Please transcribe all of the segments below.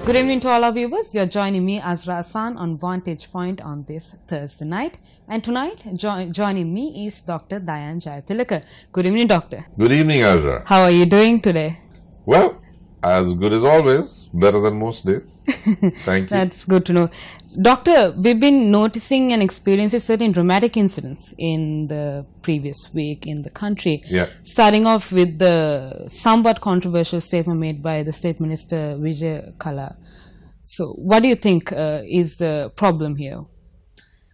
Good evening to all our viewers. You're joining me, Azra Hassan, on Vantage Point on this Thursday night. And tonight, joining me is Dr. Dayan Jayatilaka. Good evening, Doctor. Good evening, Azra. How are you doing today? Well, as good as always, better than most days. Thank you. That's good to know. Doctor, we've been noticing and experiencing certain dramatic incidents in the previous week in the country. Yeah. Starting off with the somewhat controversial statement made by the State Minister Vijay Kala. So, what do you think is the problem here?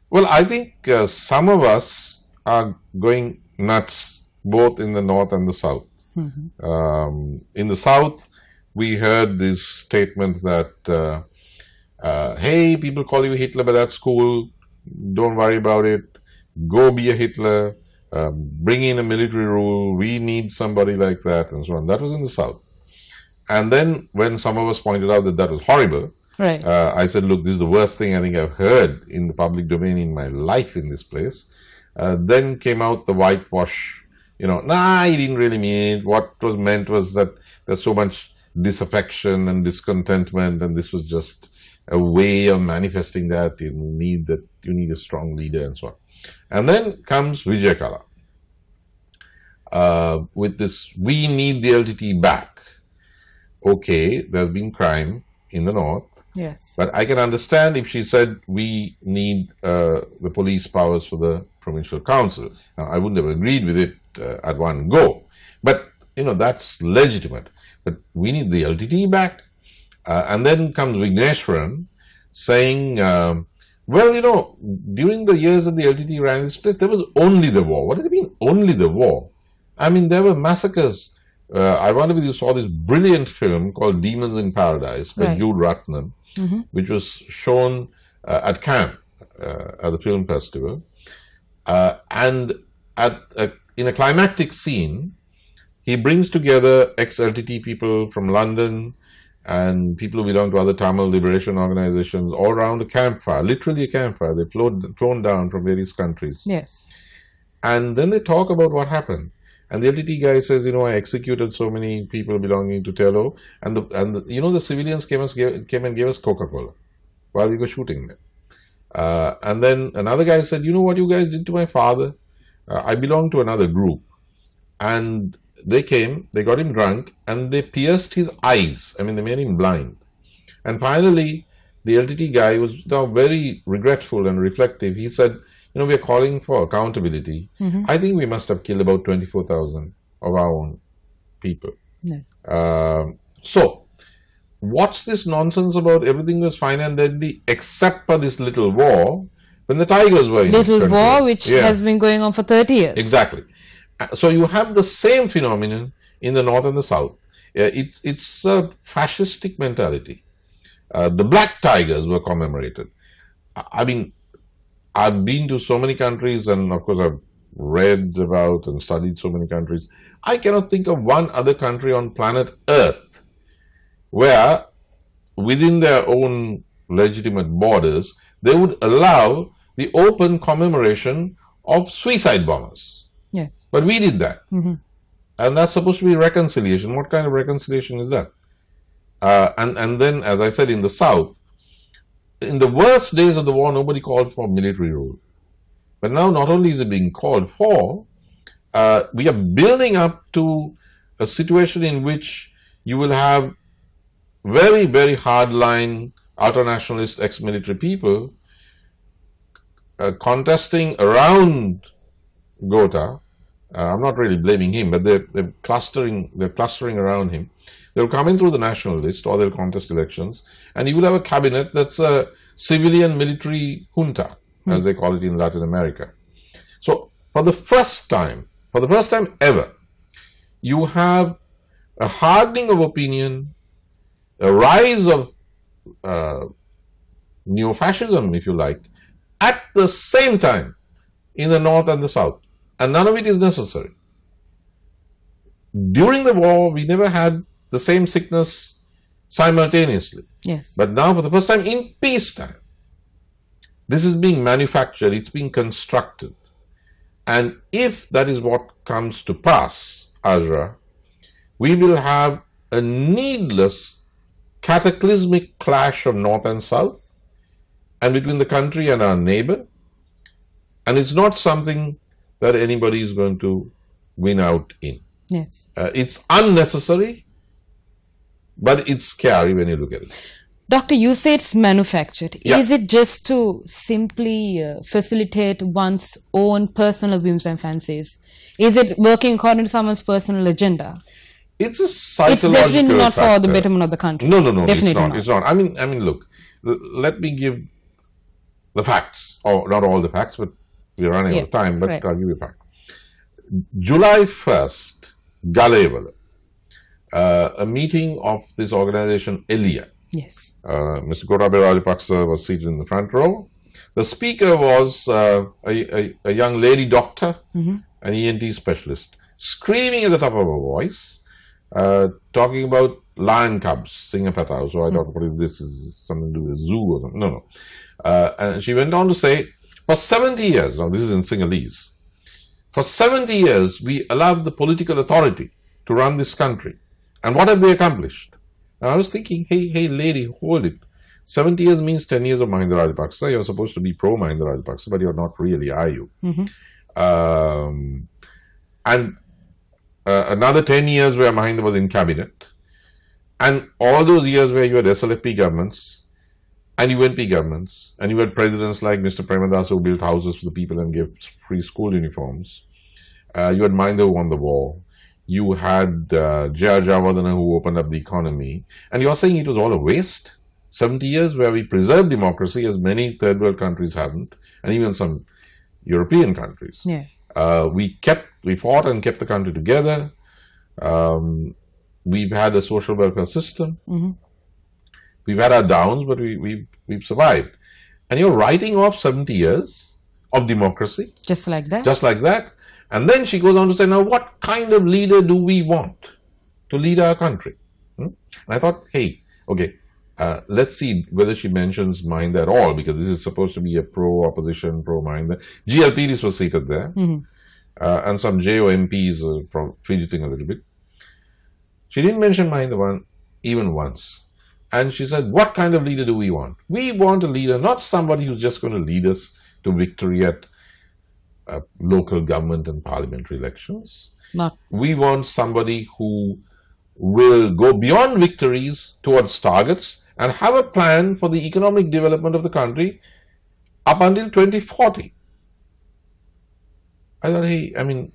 Well, I think some of us are going nuts both in the north and the south. Mm-hmm. In the south, we heard this statement that, hey, people call you Hitler, but that's cool. Don't worry about it. Go be a Hitler. Bring in a military rule. We need somebody like that, and so on. That was in the south. And then when some of us pointed out that that was horrible, right. I said, look, this is the worst thing I think I've heard in the public domain in my life in this place. Then came out the whitewash, nah, he didn't really mean it. What was meant was that there's so much disaffection and discontentment, and this was just a way of manifesting that you need a strong leader and so on. And then comes Vijay Kala with this, we need the LTT back. Okay, there's been crime in the north. Yes. But I can understand if she said we need the police powers for the provincial council. Now, I wouldn't have agreed with it at one go. But, that's legitimate. But we need the LTT back. And then comes Vigneshwaran saying, well, during the years that the LTT ran this place, there was only the war. What does it mean, only the war? I mean, there were massacres. I wonder if you saw this brilliant film called Demons in Paradise by right. Jude Ratnam, mm-hmm. which was shown at Cannes at the film festival. And in a climactic scene, he brings together ex-LTT people from London and people who belong to other Tamil liberation organizations all around a campfire, literally a campfire. They flown down from various countries. Yes. And then they talk about what happened. And the LTT guy says, I executed so many people belonging to Tello, and the civilians came and gave us Coca-Cola while we were shooting them. And then another guy said, you know what you guys did to my father? I belong to another group. And they came, they got him drunk, and they pierced his eyes. I mean, they made him blind. And finally, the LTT guy was now very regretful and reflective. He said, we are calling for accountability. Mm-hmm. I think we must have killed about 24,000 of our own people. Yeah. So, what's this nonsense about everything was fine and deadly except for this little war when the Tigers were in this country? Little war which has been going on for 30 years. Exactly. So you have the same phenomenon in the north and the south. It's a fascistic mentality. The Black Tigers were commemorated. I mean, I've been to so many countries, and of course I've read about and studied so many countries. I cannot think of one other country on planet Earth where within their own legitimate borders they would allow the open commemoration of suicide bombers. Yes. But we did that. Mm-hmm. And that's supposed to be reconciliation. What kind of reconciliation is that? And then, as I said, in the south, in the worst days of the war, nobody called for military rule. But now not only is it being called for, we are building up to a situation in which you will have very, very hardline ultranationalist ex-military people contesting around Gota. I'm not really blaming him, but they're clustering around him. They'll come in through the national list or they'll contest elections, and you will have a cabinet that's a civilian military junta, as they call it in Latin America. So for the first time ever, you have a hardening of opinion, a rise of neo-fascism, if you like, at the same time in the north and the south. And none of it is necessary. During the war, we never had the same sickness simultaneously. Yes. But now, for the first time in peacetime, this is being manufactured, it's being constructed. And if that is what comes to pass, Azra, we will have a needless cataclysmic clash of North and South, and between the country and our neighbor. And it's not something that anybody is going to win out in. Yes. It's unnecessary, but it's scary when you look at it. Doctor, you say it's manufactured. Yeah. Is it just to simply facilitate one's own personal whims and fancies? Is it working according to someone's personal agenda? It's a psychological It's definitely not factor. for the betterment of the country. No, Definitely it's not. I mean, look, let me give the facts, or not all the facts, but we're running out of time, but I'll give you a fact. July 1st, Galeval, a meeting of this organization, ELIA. Yes. Mr. Gotabaya Rajapaksa was seated in the front row. The speaker was a young lady doctor, an ENT specialist, screaming at the top of her voice, talking about lion cubs, Singapatao. So I thought, what is this? Is this something to do with a zoo or something? No. And she went on to say, for 70 years, now this is in Sinhalese, for 70 years we allowed the political authority to run this country. And what have they accomplished? And I was thinking, hey lady, hold it. 70 years means 10 years of Mahinda Rajapaksa. You're supposed to be pro Mahinda Rajapaksa, but you're not really, are you? And another 10 years where Mahinda was in cabinet. And all those years where you had SLFP governments and UNP governments, and you had presidents like Mr. Premadas who built houses for the people and gave free school uniforms. You had Mahinda who won the war. You had J.R. Javadana who opened up the economy. And you're saying it was all a waste? 70 years where we preserved democracy, as many third world countries haven't, and even some European countries. Yeah. We fought and kept the country together. We've had a social welfare system. We've had our downs, but we've survived. And you're writing off 70 years of democracy. Just like that? Just like that. And then she goes on to say, now what kind of leader do we want to lead our country? And I thought, hey, okay, let's see whether she mentions Mahinda at all, because this is supposed to be a pro-opposition, pro-Mahinda. GLPDs were seated there, and some JO MPs fidgeting a little bit. She didn't mention Mahinda even once. And she said, what kind of leader do we want? We want a leader, not somebody who's just going to lead us to victory at local government and parliamentary elections. We want somebody who will go beyond victories towards targets and have a plan for the economic development of the country up until 2040. I thought, hey, I mean,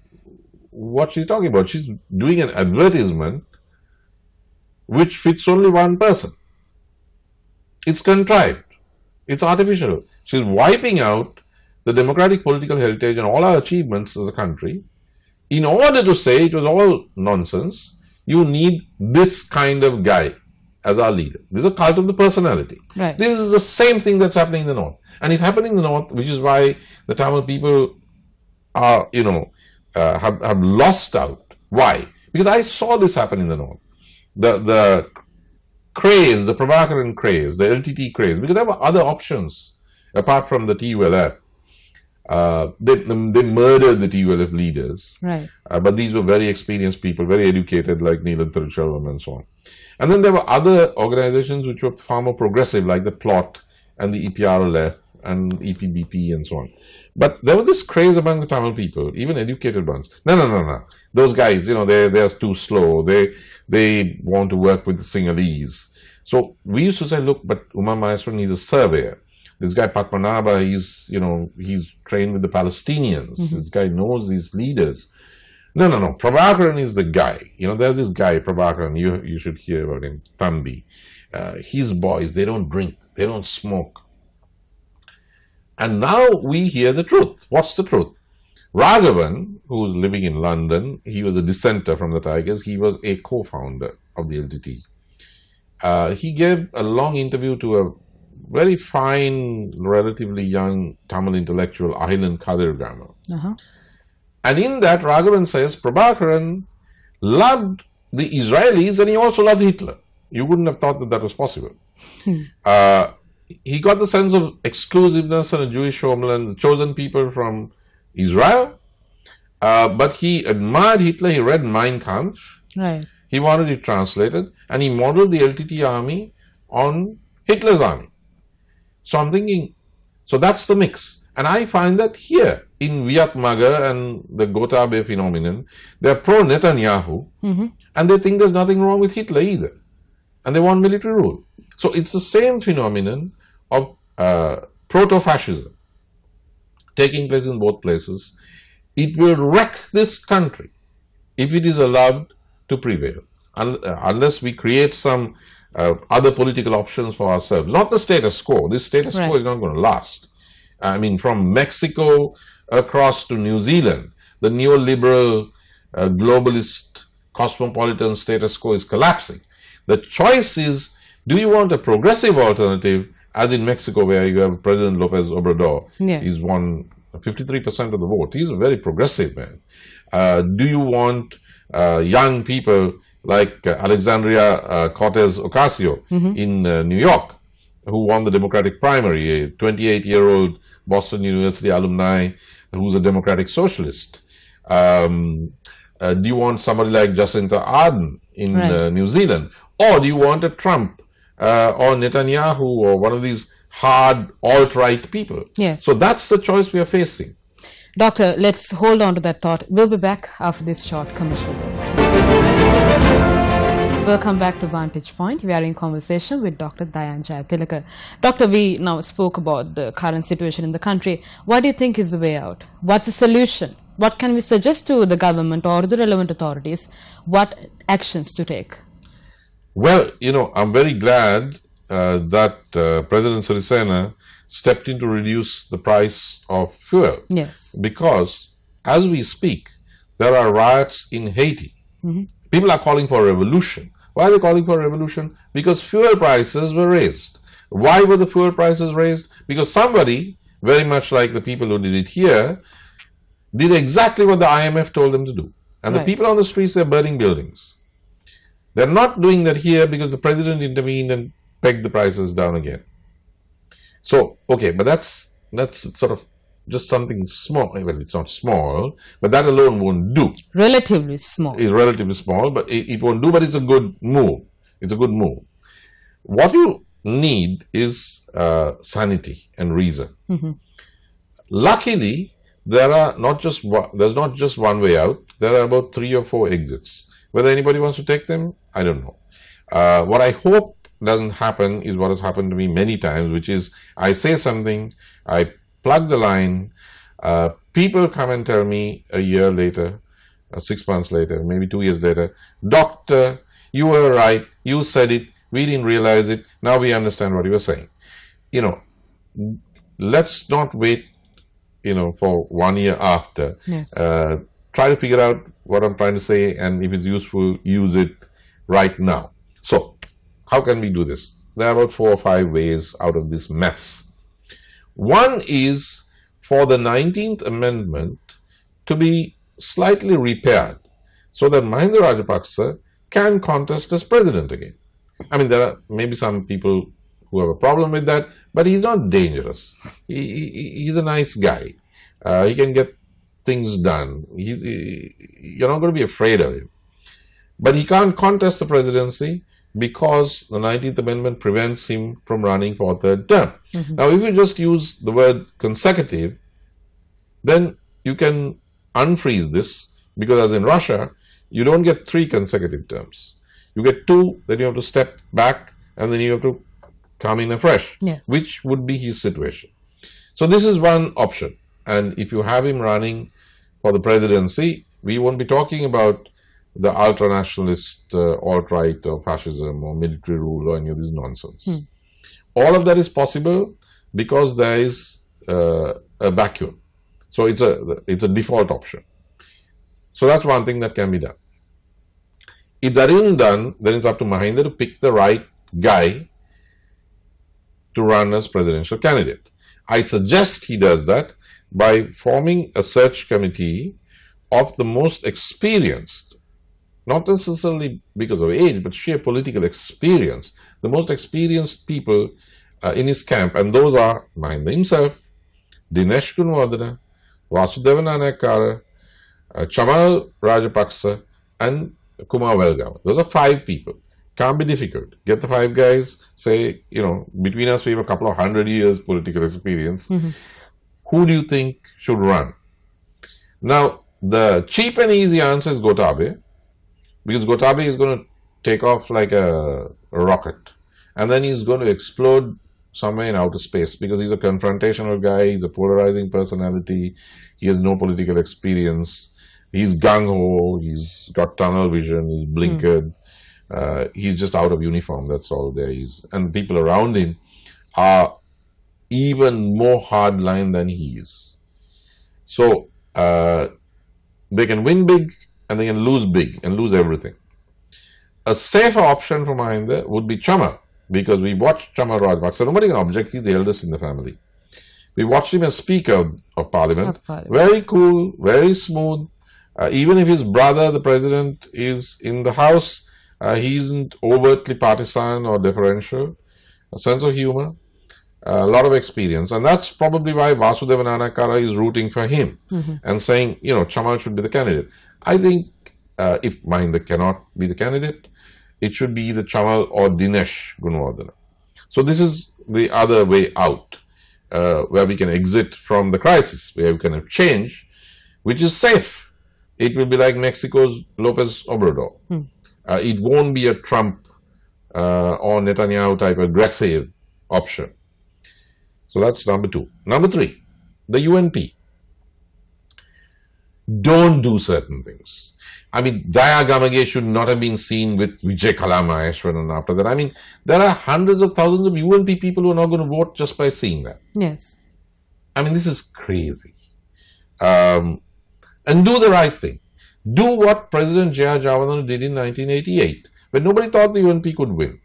what's she talking about? She's doing an advertisement which fits only one person. It's contrived. It's artificial. She's wiping out the democratic political heritage and all our achievements as a country. In order to say it was all nonsense, you need this kind of guy as our leader. This is a cult of the personality. Right. This is the same thing that's happening in the North. And it happened in the North, which is why the Tamil people are, have lost out. Why? Because I saw this happen in the North. The craze, the Prabhakaran craze, the LTT craze, because there were other options apart from the TULF. They murdered the TULF leaders. Right. But these were very experienced people, very educated, like Neelan Tiruchelvam and so on. And then there were other organizations which were far more progressive, like the Plot and the EPRLF and EPDP and so on. But there was this craze among the Tamil people, even educated ones. No. Those guys, they're too slow. They want to work with the Sinhalese. So we used to say, look, but Uma Maheswaran, he's a surveyor. This guy Padmanabha, he's trained with the Palestinians. This guy knows these leaders. No. Prabhakaran is the guy. There's this guy, Prabhakaran, you should hear about him, Thambi. His boys, they don't drink, they don't smoke. And now we hear the truth. What's the truth? Raghavan, who was living in London, he was a dissenter from the Tigers. He was a co-founder of the LTT. He gave a long interview to a very fine, relatively young Tamil intellectual, Ahilan Kadirgama. And in that, Raghavan says, Prabhakaran loved the Israelis and he also loved Hitler. You wouldn't have thought that that was possible. He got the sense of exclusiveness and a Jewish homeland, the chosen people from Israel. But he admired Hitler. He read Mein Kampf. Right. He wanted it translated. And he modeled the LTT army on Hitler's army. So I'm thinking, so that's the mix. And I find that here in Viet Maga and the Gotabe phenomenon, they're pro-Netanyahu, and they think there's nothing wrong with Hitler either. And they want military rule. So it's the same phenomenon of proto-fascism taking place in both places. It will wreck this country if it is allowed to prevail, unless we create some other political options for ourselves. Not the status quo. This status quo is not going to last. I mean, from Mexico across to New Zealand, the neoliberal, globalist, cosmopolitan status quo is collapsing. The choice is, do you want a progressive alternative, as in Mexico, where you have President Lopez Obrador? He's won 53% of the vote. He's a very progressive man. Do you want young people like Alexandria Cortez-Ocasio in New York, who won the Democratic primary, a 28-year-old Boston University alumni who's a Democratic socialist? Do you want somebody like Jacinta Ardern in New Zealand? Or do you want a Trump or Netanyahu or one of these hard alt-right people? So that's the choice we are facing. Doctor, let's hold on to that thought. We'll be back after this short commercial break. Welcome back to Vantage Point. We are in conversation with Dr. Dayan Jayathilaka. Doctor, we now spoke about the current situation in the country. What do you think is the way out? What's the solution? What can we suggest to the government or the relevant authorities? What actions to take? Well, you know, I'm very glad that President Sirisena stepped in to reduce the price of fuel. Because as we speak, there are riots in Haiti. People are calling for a revolution. Why are they calling for a revolution? Because fuel prices were raised. Why were the fuel prices raised? Because somebody, very much like the people who did it here, did exactly what the IMF told them to do. And the people on the streets, they're burning buildings. They're not doing that here because the president intervened and pegged the prices down again. So, okay, but that's sort of just something small. Well, it's not small, but that alone won't do. Relatively small. It's relatively small, but it won't do, but it's a good move. It's a good move. What you need is sanity and reason. Luckily, there's not just one way out. There are about 3 or 4 exits. Whether anybody wants to take them, I don't know. What I hope doesn't happen is what has happened to me many times, which is I say something, I plug the line, people come and tell me a year later, 6 months later, maybe 2 years later, doctor, you were right, you said it, we didn't realize it, now we understand what you were saying. You know, let's not wait, you know, for 1 year after. Try to figure out what I'm trying to say, and if it's useful, use it right now. So, how can we do this? There are about 4 or 5 ways out of this mess. One is for the 19th Amendment to be slightly repaired so that Mahinda Rajapaksa can contest as president again. I mean, there are maybe some people who have a problem with that, but he's not dangerous. He's a nice guy. He can get things done. You're not going to be afraid of him. But he can't contest the presidency because the 19th Amendment prevents him from running for a 3rd term. Now, if you just use the word consecutive, then you can unfreeze this, because as in Russia, you don't get 3 consecutive terms. You get 2, then you have to step back, and then you have to come in afresh, which would be his situation. So this is one option. And if you have him running for the presidency, we won't be talking about the ultra-nationalist alt-right or fascism or military rule or any of this nonsense. All of that is possible because there is a vacuum. So it's a default option. So that's one thing that can be done. If that isn't done, then it's up to Mahinda to pick the right guy to run as presidential candidate. I suggest he does that by forming a search committee of the most experienced, not necessarily because of age, but sheer political experience, the most experienced people in his camp, and those are Mahinda himself, Dinesh Gunawardena, Vasudeva Nanayakkara, Chamal Rajapaksa, and Kumar Welgawa. Those are 5 people. Can't be difficult. Get the 5 guys, say, between us we have a couple of 100 years political experience. Who do you think should run? Now, the cheap and easy answer is Gotabe, because Gotabe is going to take off like a rocket, and then he's going to explode somewhere in outer space, because he's a confrontational guy, he's a polarizing personality, he has no political experience, he's gung-ho, he's got tunnel vision, he's blinkered, he's just out of uniform, that's all there is. And people around him are even more hardline than he is. So, they can win big and they can lose big and lose everything. A safer option for Mahinda would be Chama, because we watched Chama Rajapaksa. Nobody can object, he's the eldest in the family. We watched him as Speaker of Parliament. Very cool, very smooth. Even if his brother, the President, is in the House, he isn't overtly partisan or differential. A sense of humor, a lot of experience. And that's probably why Vasudeva Nanakara is rooting for him and saying, Chamal should be the candidate. I think if Mahinda cannot be the candidate, it should be either Chamal or Dinesh Gunawardena. So this is the other way out, where we can exit from the crisis, where we can have change, which is safe. It will be like Mexico's Lopez Obrador. It won't be a Trump or Netanyahu type aggressive option. So that's number 2. Number 3, the UNP. Don't do certain things. I mean, Daya Gamage should not have been seen with Vijay Kalamaheshwaran after that. I mean, there are hundreds of thousands of UNP people who are not going to vote just by seeing that. Yes. I mean, this is crazy. And do the right thing. Do what President J.R. Jawaharlal did in 1988, when nobody thought the UNP could win.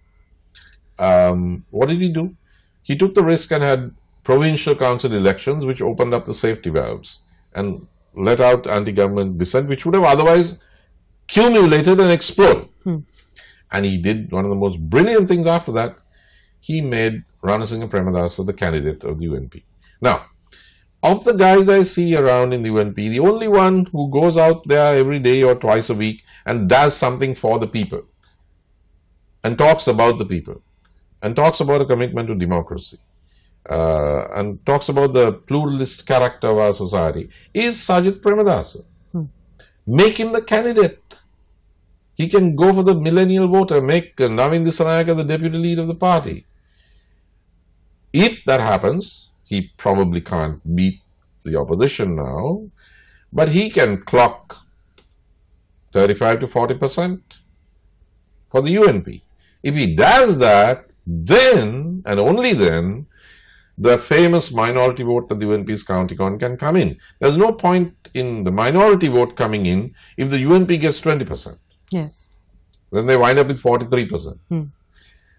What did he do? He took the risk and had provincial council elections, which opened up the safety valves and let out anti-government dissent, which would have otherwise accumulated and exploded. And he did one of the most brilliant things after that. He made Ranasinghe Premadasa the candidate of the UNP. Now, of the guys I see around in the UNP, the only one who goes out there every day or twice a week and does something for the people and talks about the people and talks about a commitment to democracy and talks about the pluralist character of our society is Sajid Premadasa. Make him the candidate. He can go for the millennial voter, make Navin Dissanayake the deputy leader of the party. If that happens, he probably can't beat the opposition now, but he can clock 35 to 40% for the UNP. If he does that, then and only then the famous minority vote that the UNP is counting on can come in. There's no point in the minority vote coming in if the UNP gets 20%. Yes. Then they wind up with 43%.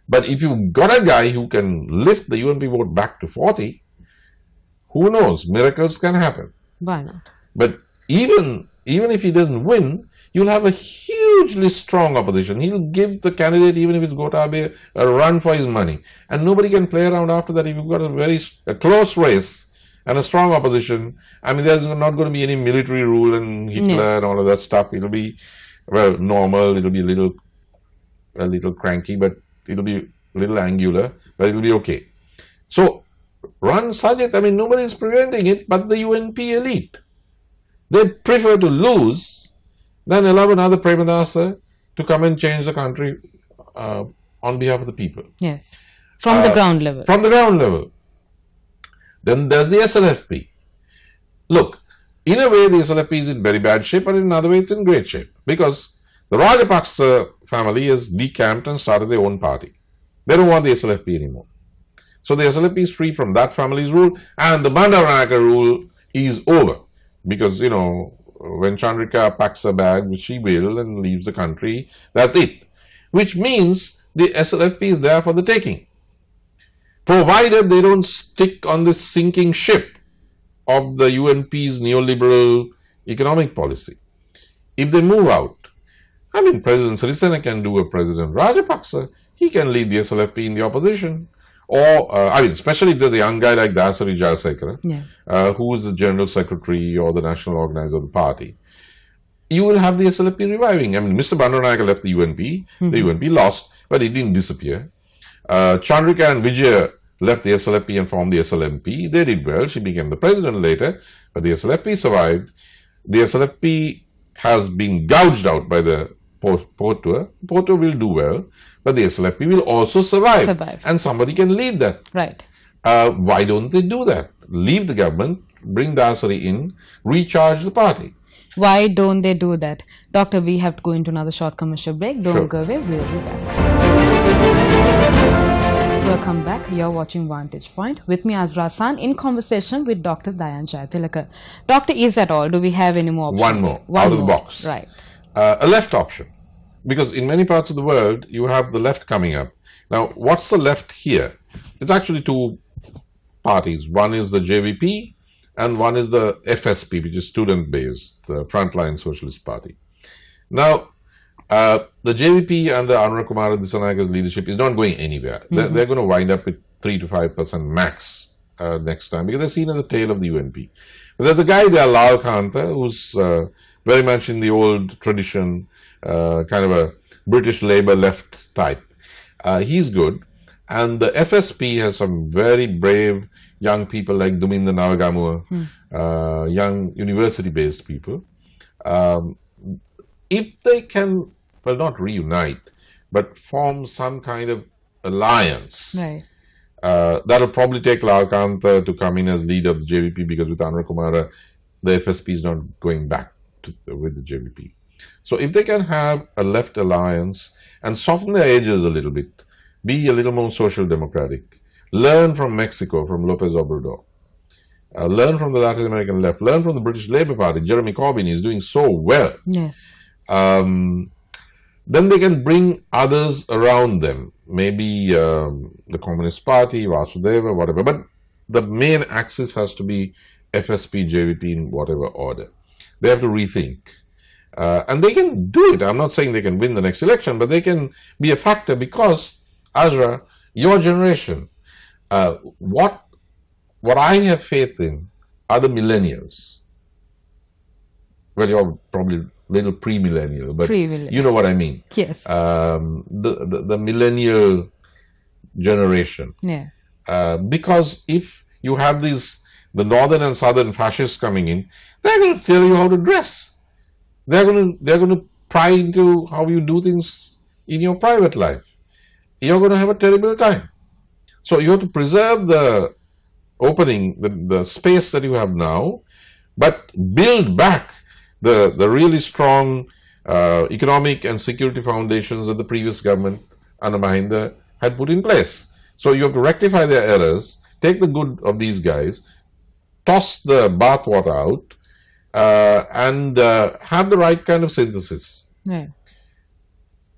But if you've got a guy who can lift the UNP vote back to 40, who knows? Miracles can happen. Why not? But even if he doesn't win, you'll have a hugely strong opposition. He'll give the candidate, even if it's Gotabe, a run for his money. And nobody can play around after that. If you've got a close race and a strong opposition, I mean, there's not going to be any military rule and Hitler and all of that stuff. It'll be, well, normal. It'll be a little cranky, but it'll be a little angular, but it'll be okay. So, run Sajid, I mean, nobody is preventing it but the UNP elite. They prefer to lose than allow another Premadasa to come and change the country on behalf of the people. Yes. From the ground level. From the ground level. Then there's the SLFP. Look, in a way the SLFP is in very bad shape, but in another way it's in great shape. Because the Rajapaksa family has decamped and started their own party. They don't want the SLFP anymore. So the SLFP is free from that family's rule, and the Bandaranaike rule is over. Because, you know, when Chandrika packs a bag, which she will, and leaves the country, that's it. Which means the SLFP is there for the taking. Provided they don't stick on this sinking ship of the UNP's neoliberal economic policy. If they move out, I mean, President Sirisena can do a President Rajapaksa. He can lead the SLFP in the opposition. Or, I mean, especially if there's a young guy like Dasari Jayasekara, who is the General Secretary or the National Organizer of the party. you will have the SLFP reviving. I mean, Mr. Bandaranaike left the UNP. The UNP lost, but it didn't disappear. Chandrika and Vijaya left the SLFP and formed the SLMP. They did well. She became the president later, but the SLFP survived. The SLFP has been gouged out by the Portour. Portour will do well, but the SLFP will also survive. And somebody can lead that. Right. Why don't they do that? Leave the government, bring Dasari in, recharge the party. Why don't they do that? Doctor, we have to go into another short commercial break. Don't go away. We'll be back. Welcome back. You're watching Vantage Point. With me, Azra Hassan, in conversation with Dr. Dayan Jayatilaka. Doctor, is that all? Do we have any more options? One more. Out of the box. Right. A left option. Because in many parts of the world, you have the left coming up. Now, what's the left here? It's actually two parties. One is the JVP and one is the FSP, which is student-based, the Frontline Socialist Party. Now, the JVP under Anura Kumara Dissanayaka's leadership is not going anywhere. They're going to wind up with 3 to 5% max next time, because they're seen as the tail of the UNP. But there's a guy there, Lal Kanta, who's very much in the old tradition, kind of a British Labour left type. He's good. And the FSP has some very brave young people like Duminda Navagamua, young university-based people. If they can, well, not reunite, but form some kind of alliance, right. That'll probably take Lal Kanta to come in as leader of the JVP, because with Anura Kumara, the FSP is not going back with the JVP. So if they can have a left alliance and soften their edges a little bit, be a little more social democratic, learn from Mexico, from Lopez Obrador, learn from the Latin American left, learn from the British Labour Party. Jeremy Corbyn is doing so well. Yes. Then they can bring others around them, maybe the Communist Party, Vasudeva, whatever. But the main axis has to be FSP, JVP in whatever order. They have to rethink. And they can do it. I'm not saying they can win the next election, but they can be a factor, because, Azra, your generation, what I have faith in are the millennials. Well, you're probably a little pre-millennial, but you know what I mean. Yes. The millennial generation. Yeah. Because if you have the northern and southern fascists coming in, they're going to tell you how to dress. They're going to pry into how you do things in your private life. You're going to have a terrible time. So you have to preserve the opening, the space that you have now, but build back the really strong economic and security foundations that the previous government under Mahinda had put in place. So you have to rectify their errors, take the good of these guys, toss the bathwater out, and have the right kind of synthesis. Yeah.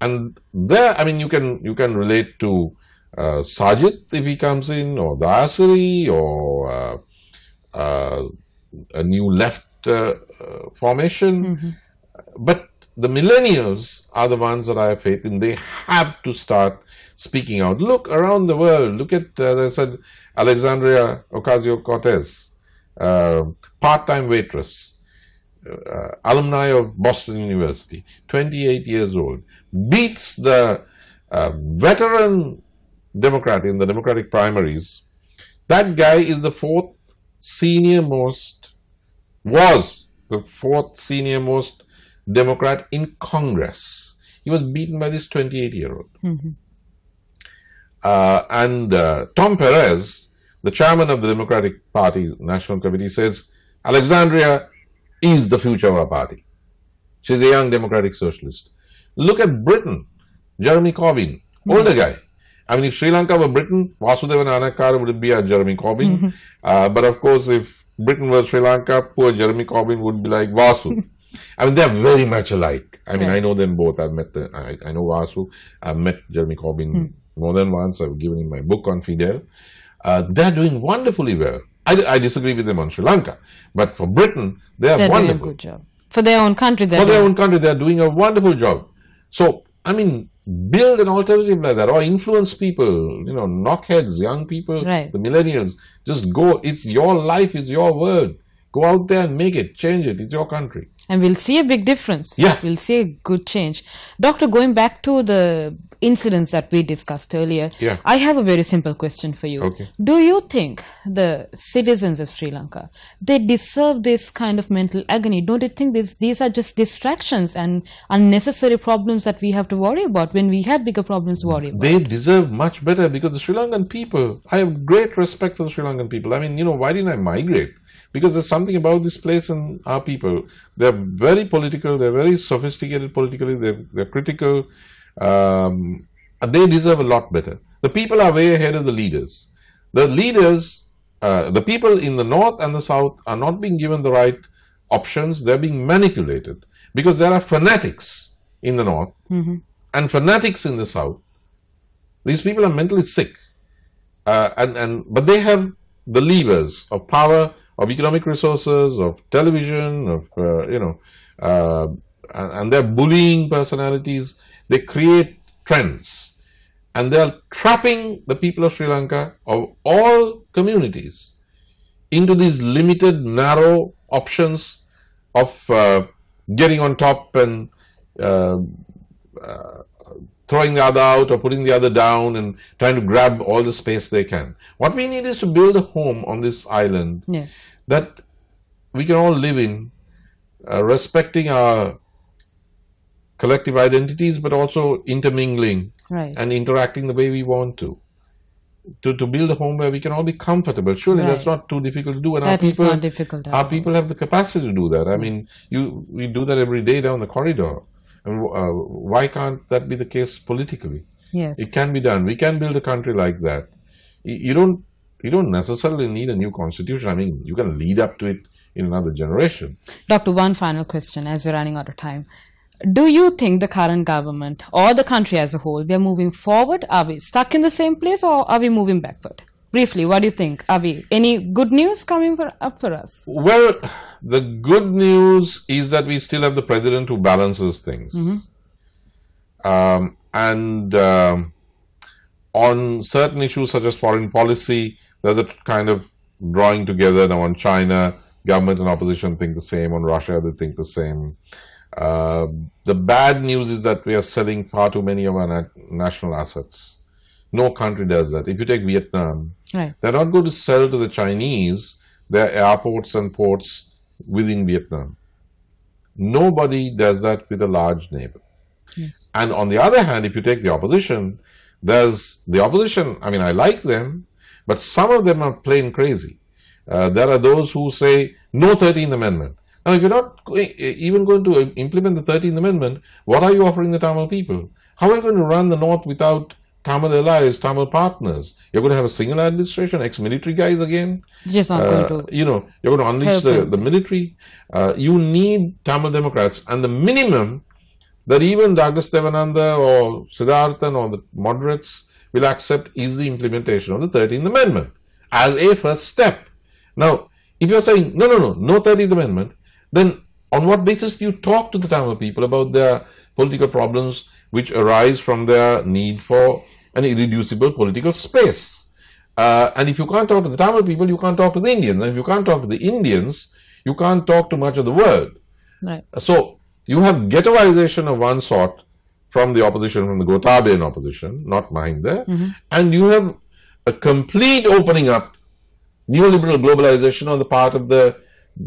And there, I mean, you can relate to Sajid if he comes in, or Dasari, or a new left formation. But the millennials are the ones that I have faith in. They have to start speaking out. Look around the world. Look at, as I said, Alexandria Ocasio-Cortez, part-time waitress, alumni of Boston University, 28 years old, beats the veteran Democrat in the Democratic primaries. That guy is the fourth senior most Democrat in Congress. He was beaten by this 28-year-old. And Tom Perez, the chairman of the Democratic Party National Committee, says Alexandria is the future of our party. She's a young democratic socialist. Look at Britain. Jeremy Corbyn, older guy. I mean, if Sri Lanka were Britain, Vasudeva Nanakara would be a Jeremy Corbyn. But of course, if Britain were Sri Lanka, poor Jeremy Corbyn would be like Vasu. I mean, they're very much alike. I mean, I know them both. I've met I know Vasu. I've met Jeremy Corbyn more than once. I've given him my book on Fidel. They're doing wonderfully well. I disagree with them on Sri Lanka, but for Britain, they're wonderful. Doing a good job. For their own country, they're doing a wonderful job. So, I mean, build an alternative like that, or influence people, you know, knockheads, young people, the millennials. Just go. It's your life, it's your world. Go out there and make it, change it. It's your country. And we'll see a big difference. Yeah. We'll see a good change. Doctor, going back to the incidents that we discussed earlier, Yeah. I have a very simple question for you. Okay. Do you think the citizens of Sri Lanka, they deserve this kind of mental agony? Don't you think these are just distractions and unnecessary problems that we have to worry about when we have bigger problems to worry about? They deserve much better, because the Sri Lankan people, I have great respect for the Sri Lankan people. I mean, why didn't I migrate? Because there's something about this place and our people. They're very political, they're very sophisticated politically, they're critical. They deserve a lot better. The people are way ahead of the leaders. The leaders, the people in the north and the south are not being given the right options. They're being manipulated, because there are fanatics in the north and fanatics in the south. These people are mentally sick, but they have the levers of power, of economic resources, of television, of and they're bullying personalities. They create trends, and they're trapping the people of Sri Lanka, of all communities, into these limited, narrow options of getting on top and throwing the other out or putting the other down and trying to grab all the space they can. What we need is to build a home on this island that we can all live in, respecting our collective identities, but also intermingling and interacting the way we want to build a home where we can all be comfortable. Surely that's not too difficult to do, and That is not difficult at all. our people have the capacity to do that. I mean, we do that every day down the corridor. And why can't that be the case politically? Yes. It can be done. We can build a country like that. You don't necessarily need a new constitution. I mean, you can lead up to it in another generation. Doctor, one final question as we're running out of time. Do you think the current government or the country as a whole, we are moving forward? Are we stuck in the same place, or are we moving backward? Briefly, what do you think? Are we any good news coming up for us? Well, the good news is that we still have the president who balances things. On certain issues such as foreign policy, there's a kind of drawing together. Now on China, government and opposition think the same. On Russia, they think the same. The bad news is that we are selling far too many of our national assets. No country does that. If you take Vietnam, they're not going to sell to the Chinese their airports and ports within Vietnam. Nobody does that with a large neighbor. And on the other hand, if you take the opposition, there's the opposition. I mean, I like them, but some of them are plain crazy. There are those who say no 13th Amendment. Now, if you're not even going to implement the 13th Amendment, what are you offering the Tamil people? How are you going to run the North without Tamil allies, Tamil partners? You're going to have a single administration, ex-military guys again? Just not going to. You're going to unleash the military. You need Tamil Democrats, and the minimum that even Douglas Devananda or Siddharthan or the moderates will accept is the implementation of the 13th Amendment as a first step. Now, if you're saying, no 13th Amendment, then on what basis do you talk to the Tamil people about their political problems which arise from their need for an irreducible political space? And if you can't talk to the Tamil people, you can't talk to the Indians. And if you can't talk to the Indians, you can't talk to much of the world. So you have ghettoization of one sort from the opposition, from the Gotabeyan opposition, not Mahinda, and you have a complete opening up, neoliberal globalization on the part of the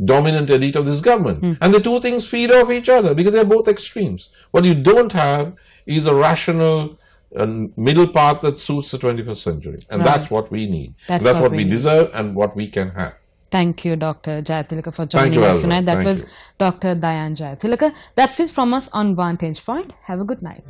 dominant elite of this government. And the two things feed off each other because they're both extremes. What you don't have is a rational middle path that suits the 21st century. And that's what we need. That's what we deserve and what we can have. Thank you, Dr. Jayathilaka, for joining us tonight. That was Dr. Dayan Jayathilaka. That's it from us on Vantage Point. Have a good night.